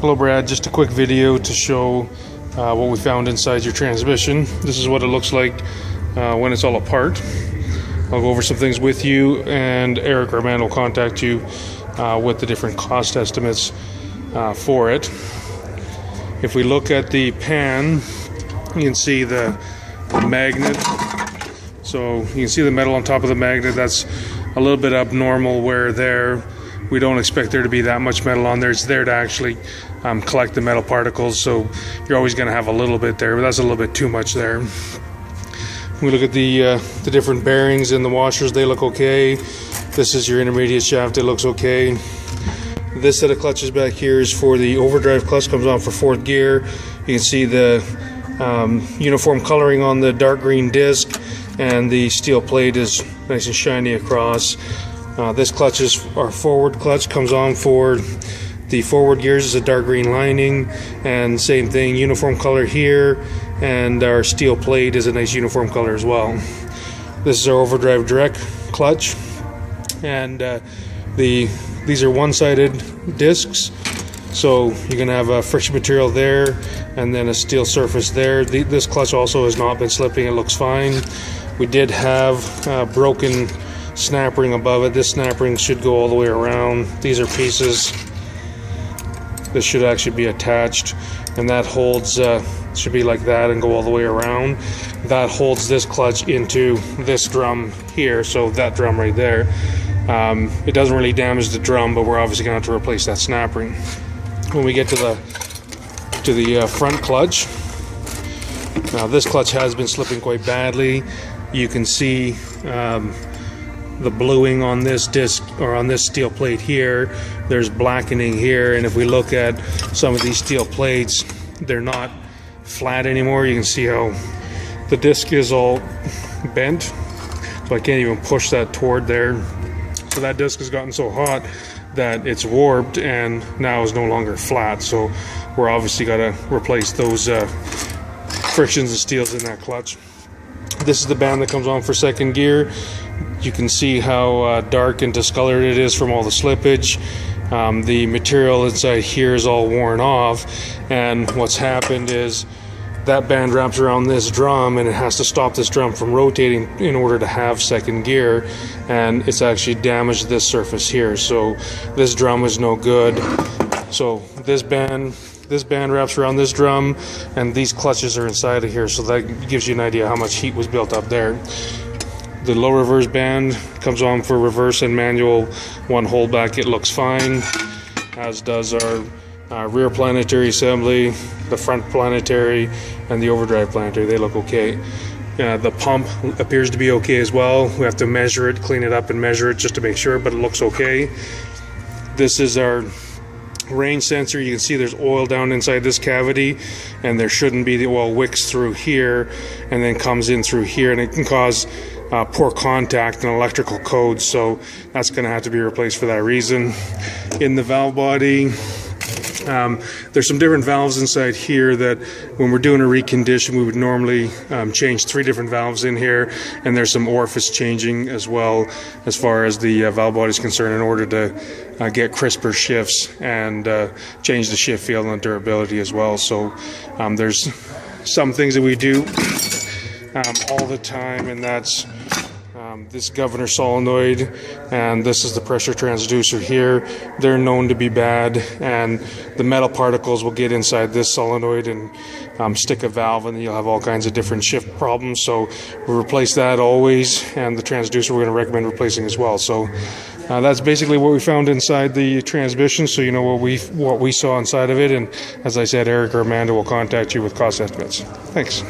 Hello Brad, just a quick video to show what we found inside your transmission. This is what it looks like when it's all apart. I'll go over some things with you, and Eric, our man, will contact you with the different cost estimates for it. If we look at the pan, you can see the magnet. So you can see the metal on top of the magnet. That's a little bit abnormal where we don't expect there to be that much metal on there. It's there to actually collect the metal particles, so you're always going to have a little bit there, but that's a little bit too much there. We look at the different bearings in the washers. They look okay. This is your intermediate shaft. It looks okay. This set of clutches back here is for the overdrive clutch. Comes on for 4th gear. You can see the uniform coloring on the dark green disc, and the steel plate is nice and shiny across. This clutch is our forward clutch. Comes on for the forward gears. Is a dark green lining, and same thing, uniform color here, and our steel plate is a nice uniform color as well. This is our overdrive direct clutch, and these are one-sided discs, so you're going to have a friction material there and then a steel surface there. This clutch also has not been slipping. It looks fine. We did have broken snap ring above it. This snap ring should go all the way around. These are pieces. This should actually be attached, and that holds should be like that and go all the way around. That holds this clutch into this drum here, so that drum right there. It doesn't really damage the drum, but we're obviously going to have to replace that snap ring. When we get to the front clutch, now this clutch has been slipping quite badly. You can see the bluing on this disc, or on this steel plate here. There's blackening here, and if we look at some of these steel plates, they're not flat anymore. You can see how the disc is all bent, so I can't even push that toward there. So that disc has gotten so hot that it's warped and now is no longer flat, so we're obviously got to replace those frictions and steels in that clutch. This is the band that comes on for 2nd gear. You can see how dark and discolored it is from all the slippage. The material inside here is all worn off, and what's happened is that band wraps around this drum, and it has to stop this drum from rotating in order to have 2nd gear, and it's actually damaged this surface here. So this drum is no good. So this band wraps around this drum, and these clutches are inside of here, so that gives you an idea how much heat was built up there. The low reverse band comes on for reverse and manual one holdback. It looks fine, as does our rear planetary assembly, the front planetary, and the overdrive planetary. They look okay. The pump appears to be okay as well. We have to measure it, clean it up and measure it just to make sure, but it looks okay. This is our range sensor. You can see there's oil down inside this cavity, and there shouldn't be. The oil wicks through here and then comes in through here, and it can cause poor contact and electrical codes, so that's going to have to be replaced for that reason. In the valve body, there's some different valves inside here that when we're doing a recondition, we would normally change 3 different valves in here, and there's some orifice changing as well as far as the valve body is concerned, in order to get crisper shifts and change the shift field and durability as well. So there's some things that we do all the time, and that's this governor solenoid, and this is the pressure transducer here. They're known to be bad, and the metal particles will get inside this solenoid and stick a valve, and then you'll have all kinds of different shift problems. So we replace that always, and the transducer we're going to recommend replacing as well. So that's basically what we found inside the transmission, so you know what we saw inside of it. And as I said, Eric or Amanda will contact you with cost estimates. Thanks.